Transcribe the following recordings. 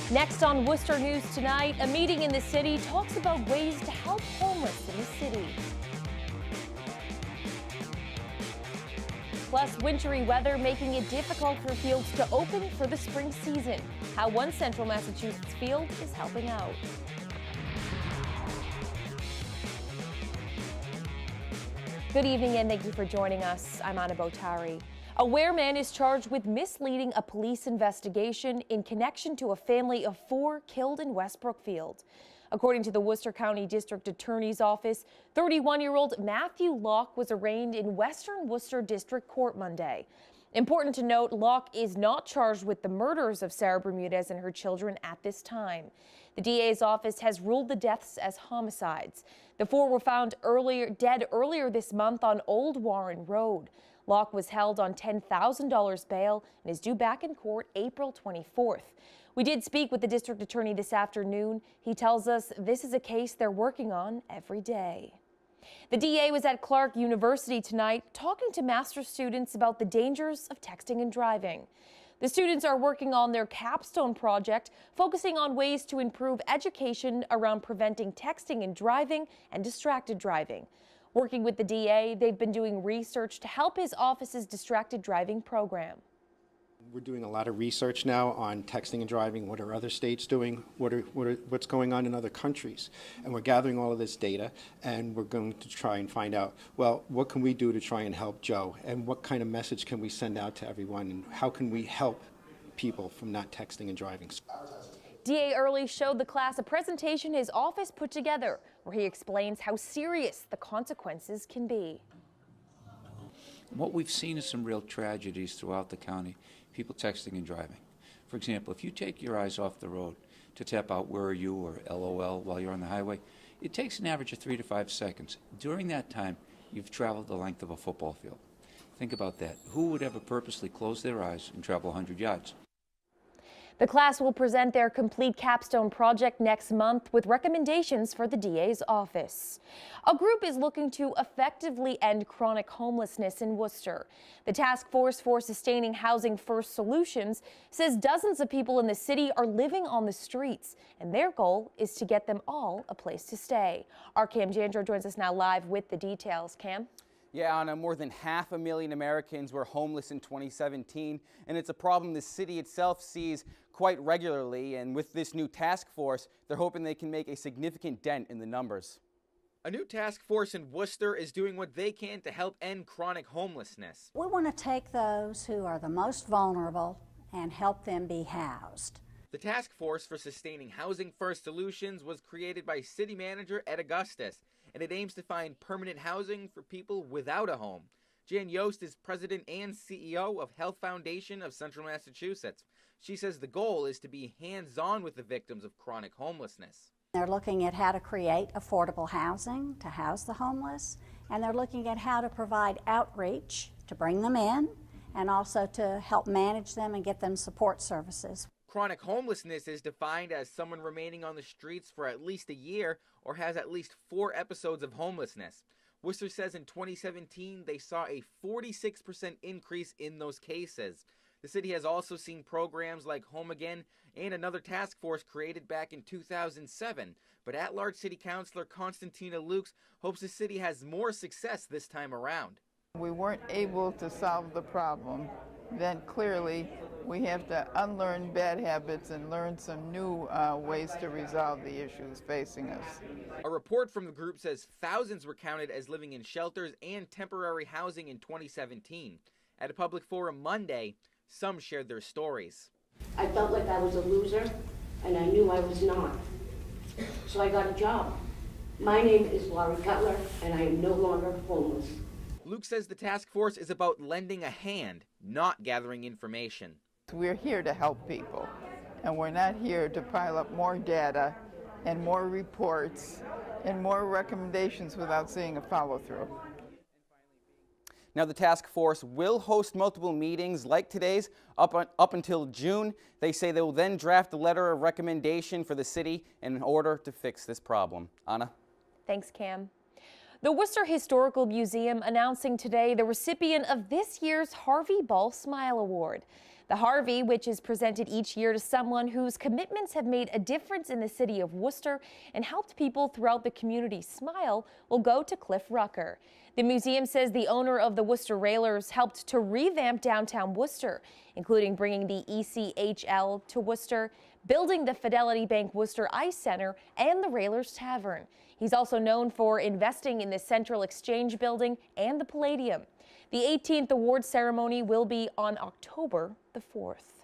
Next on Worcester News tonight, a meeting in the city talks about ways to help homeless in the city. Plus, wintry weather making it difficult for fields to open for the spring season. How one central Massachusetts field is helping out. Good evening and thank you for joining us. I'm Anna Botari. A Ware man is charged with misleading a police investigation in connection to a family of 4 killed in West Brookfield. According to the Worcester County District Attorney's Office, 31-year-old Matthew Locke was arraigned in Western Worcester District Court Monday. Important to note, Locke is not charged with the murders of Sarah Bermudez and her children at this time. The DA's office has ruled the deaths as homicides. The 4 were found dead earlier this month on Old Warren Road. Locke was held on $10,000 bail and is due back in court April 24th. We did speak with the district attorney this afternoon. He tells us this is a case they're working on every day. The DA was at Clark University tonight talking to master's students about the dangers of texting and driving. The students are working on their capstone project, focusing on ways to improve education around preventing texting and driving and distracted driving. Working with the DA, they've been doing research to help his office's distracted driving program. We're doing a lot of research now on texting and driving. What are other states doing? What's going on in other countries? And we're gathering all of this data, and we're going to try and find out, well, what can we do to try and help Joe? And what kind of message can we send out to everyone? And how can we help people from not texting and driving? DA Early showed the class a presentation his office put together where he explains how serious the consequences can be. What we've seen is some real tragedies throughout the county, people texting and driving. For example, if you take your eyes off the road to tap out "where are you" or LOL while you're on the highway, it takes an average of 3 to 5 seconds. During that time, you've traveled the length of a football field. Think about that. Who would ever purposely close their eyes and travel 100 yards? The class will present their complete capstone project next month with recommendations for the DA's office. A group is looking to effectively end chronic homelessness in Worcester. The Task Force for Sustaining Housing First Solutions says dozens of people in the city are living on the streets, and their goal is to get them all a place to stay. Our Cam Jandro joins us now live with the details. Cam? Yeah, Anna, more than 500,000 Americans were homeless in 2017, and it's a problem the city itself sees quite regularly. And with this new task force, they're hoping they can make a significant dent in the numbers. A new task force in Worcester is doing what they can to help end chronic homelessness. We want to take those who are the most vulnerable and help them be housed. The Task Force for Sustaining Housing First Solutions was created by City Manager Ed Augustus, and it aims to find permanent housing for people without a home. Jan Yost is president and CEO of Health Foundation of Central Massachusetts. She says the goal is to be hands-on with the victims of chronic homelessness. They're looking at how to create affordable housing to house the homeless, and they're looking at how to provide outreach to bring them in and also to help manage them and get them support services. Chronic homelessness is defined as someone remaining on the streets for at least a year or has at least 4 episodes of homelessness. Worcester says in 2017 they saw a 46% increase in those cases. The city has also seen programs like Home Again and another task force created back in 2007. But at-large city councilor Constantina Lukes hopes the city has more success this time around. We weren't able to solve the problem. Then clearly we have to unlearn bad habits and learn some new ways to resolve the issues facing us. A report from the group says thousands were counted as living in shelters and temporary housing in 2017. At a public forum Monday, some shared their stories. I felt like I was a loser, and I knew I was not. So I got a job. My name is Laurie Cutler, and I am no longer homeless. Luke says the task force is about lending a hand, not gathering information. We're here to help people, and we're not here to pile up more data and more reports and more recommendations without seeing a follow-through. Now, the task force will host multiple meetings like today's up until June. They say they will then draft a letter of recommendation for the city in order to fix this problem. Anna? Thanks, Cam. The Worcester Historical Museum announcing today the recipient of this year's Harvey Ball Smile Award. The Harvey, which is presented each year to someone whose commitments have made a difference in the city of Worcester and helped people throughout the community smile, will go to Cliff Rucker. The museum says the owner of the Worcester Railers helped to revamp downtown Worcester, including bringing the ECHL to Worcester, building the Fidelity Bank Worcester Ice Center, and the Railers Tavern. He's also known for investing in the Central Exchange Building and the Palladium. The 18th award ceremony will be on October the 4th.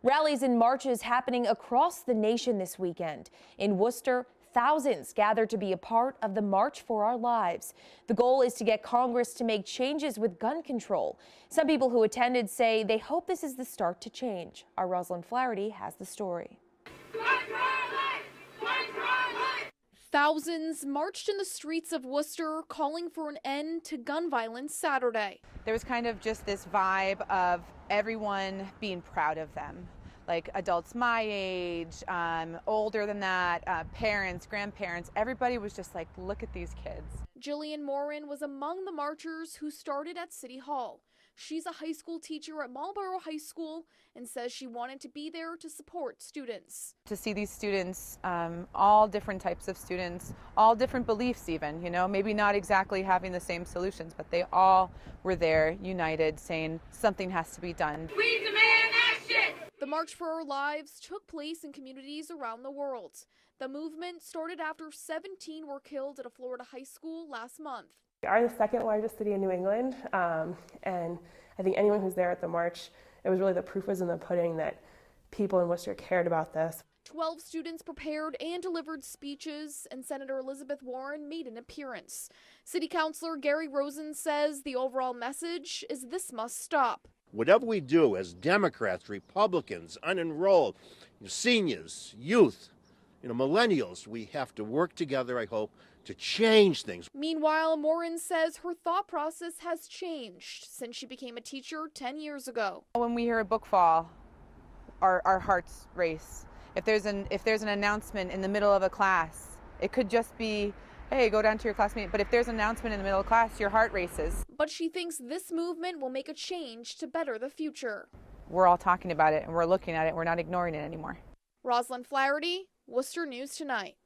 Rallies and marches happening across the nation this weekend. In Worcester, thousands gathered to be a part of the March for Our Lives. The goal is to get Congress to make changes with gun control. Some people who attended say they hope this is the start to change. Our Rosalind Flaherty has the story. Thousands marched in the streets of Worcester calling for an end to gun violence Saturday. There was kind of just this vibe of everyone being proud of them. Like adults my age, older than that, parents, grandparents, everybody was just like, look at these kids. Jillian Morin was among the marchers who started at City Hall. She's a high school teacher at Marlboro High School and says she wanted to be there to support students. To see these students, all different types of students, all different beliefs even, you know, maybe not exactly having the same solutions, but they all were there united saying something has to be done. We demand action! The March for Our Lives took place in communities around the world. The movement started after 17 were killed at a Florida high school last month. We are the second largest city in New England, and I think anyone who's there at the march, it was really the proof was in the pudding that people in Worcester cared about this. 12 students prepared and delivered speeches, and Senator Elizabeth Warren made an appearance. City Councilor Gary Rosen says the overall message is this must stop. Whatever we do as Democrats, Republicans, unenrolled, seniors, youth, millennials, we have to work together, I hope, to change things. Meanwhile, Morin says her thought process has changed since she became a teacher 10 years ago. When we hear a book fall, our hearts race. If there's an announcement in the middle of a class, it could just be, hey, go down to your classmate. But if there's an announcement in the middle of class, your heart races. But she thinks this movement will make a change to better the future. We're all talking about it and we're looking at it. We're not ignoring it anymore. Rosalind Flaherty, Worcester News Tonight.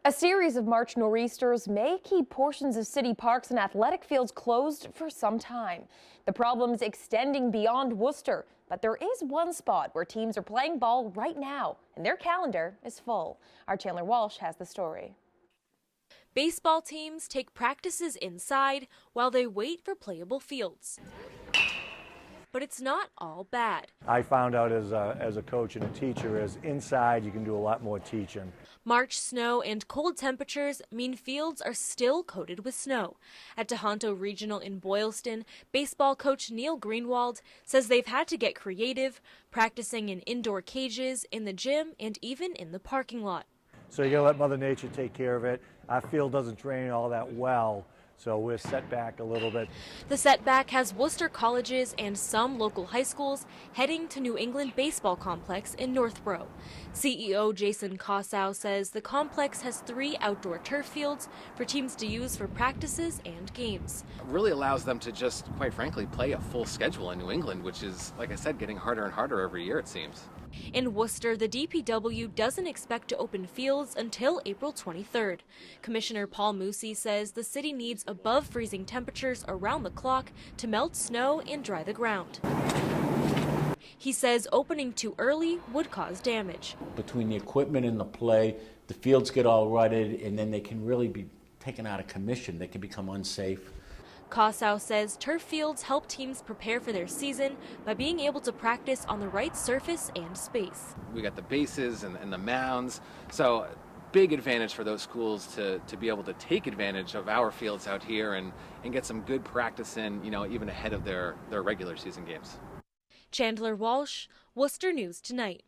A series of March nor'easters may keep portions of city parks and athletic fields closed for some time. The problem's extending beyond Worcester, but there is one spot where teams are playing ball right now, and their calendar is full. Our Chandler Walsh has the story. Baseball teams take practices inside while they wait for playable fields. But it's not all bad. I found out as a coach and a teacher is inside you can do a lot more teaching. March snow and cold temperatures mean fields are still coated with snow. At Tohoto Regional in Boylston, baseball coach Neil Greenwald says they've had to get creative, practicing in indoor cages, in the gym, and even in the parking lot. So you gotta let Mother Nature take care of it. Our field doesn't drain all that well, so we're set back a little bit. The setback has Worcester colleges and some local high schools heading to New England Baseball Complex in Northborough. CEO Jason Kossow says the complex has 3 outdoor turf fields for teams to use for practices and games. It really allows them to just, quite frankly, play a full schedule in New England, which is, like I said, getting harder and harder every year, it seems. In Worcester, the DPW doesn't expect to open fields until April 23rd. Commissioner Paul Moosey says the city needs above freezing temperatures around the clock to melt snow and dry the ground. He says opening too early would cause damage. Between the equipment and the play, the fields get all rutted and then they can really be taken out of commission. They can become unsafe. Kossow says turf fields help teams prepare for their season by being able to practice on the right surface and space. We got the bases and the mounds, so big advantage for those schools to be able to take advantage of our fields out here and get some good practice in, even ahead of their regular season games. Chandler Walsh, Worcester News Tonight.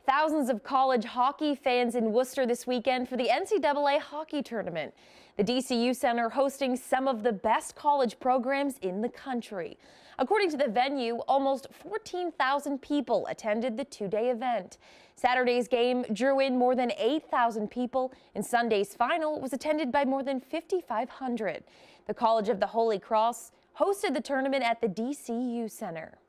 Thousands of college hockey fans in Worcester this weekend for the NCAA hockey tournament. The DCU Center hosting some of the best college programs in the country. According to the venue, almost 14,000 people attended the two-day event. Saturday's game drew in more than 8,000 people, and Sunday's final was attended by more than 5,500. The College of the Holy Cross hosted the tournament at the DCU Center.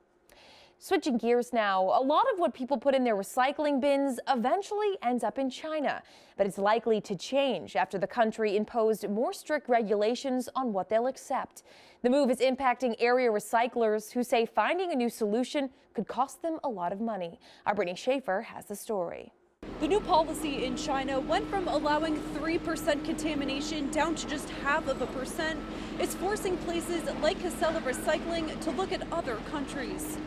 Switching gears now, a lot of what people put in their recycling bins eventually ends up in China, but it's likely to change after the country imposed more strict regulations on what they'll accept. The move is impacting area recyclers who say finding a new solution could cost them a lot of money. Our Brittany Schaefer has the story. The new policy in China went from allowing 3% contamination down to just 0.5%. It's forcing places like Casella Recycling to look at other countries.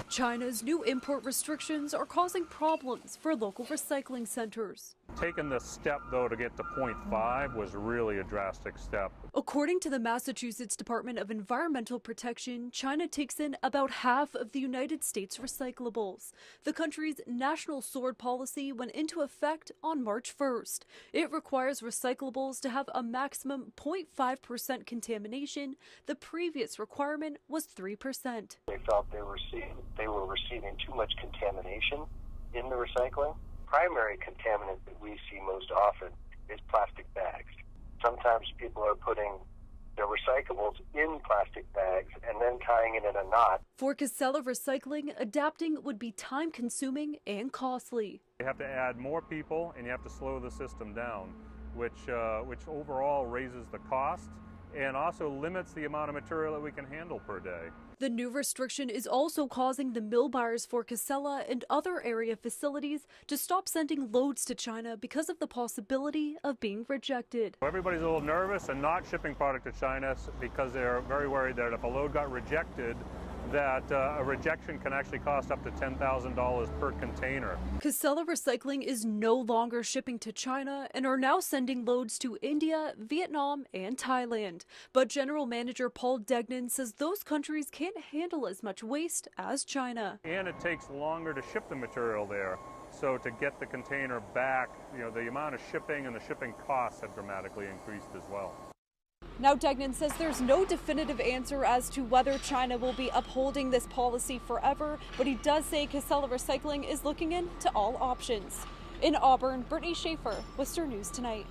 China's new import restrictions are causing problems for local recycling centers. Taking the step, though, to get to 0.5 was really a drastic step. According to the Massachusetts Department of Environmental Protection, China takes in about half of the United States recyclables. The country's national sword policy went into effect on March 1st. It requires recyclables to have a maximum 0.5% contamination. The previous requirement was 3%. They felt they were receiving too much contamination in the recycling. Primary contaminant that we see most often is plastic bags. Sometimes people are putting their recyclables in plastic bags and then tying it in a knot. For Casella Recycling, adapting would be time-consuming and costly. You have to add more people and you have to slow the system down, which overall raises the cost and also limits the amount of material that we can handle per day. The new restriction is also causing the mill buyers for Casella and other area facilities to stop sending loads to China because of the possibility of being rejected. Everybody's a little nervous and not shipping product to China because they're very worried that if a load got rejected, that a rejection can actually cost up to $10,000 per container. Casella Recycling is no longer shipping to China and are now sending loads to India, Vietnam, and Thailand. But General Manager Paul Degnan says those countries can't handle as much waste as China. And it takes longer to ship the material there. So to get the container back, the amount of shipping and the shipping costs have dramatically increased as well. Now, Degnan says there's no definitive answer as to whether China will be upholding this policy forever, but he does say Casella Recycling is looking into all options. In Auburn, Brittany Schaefer, Worcester News Tonight.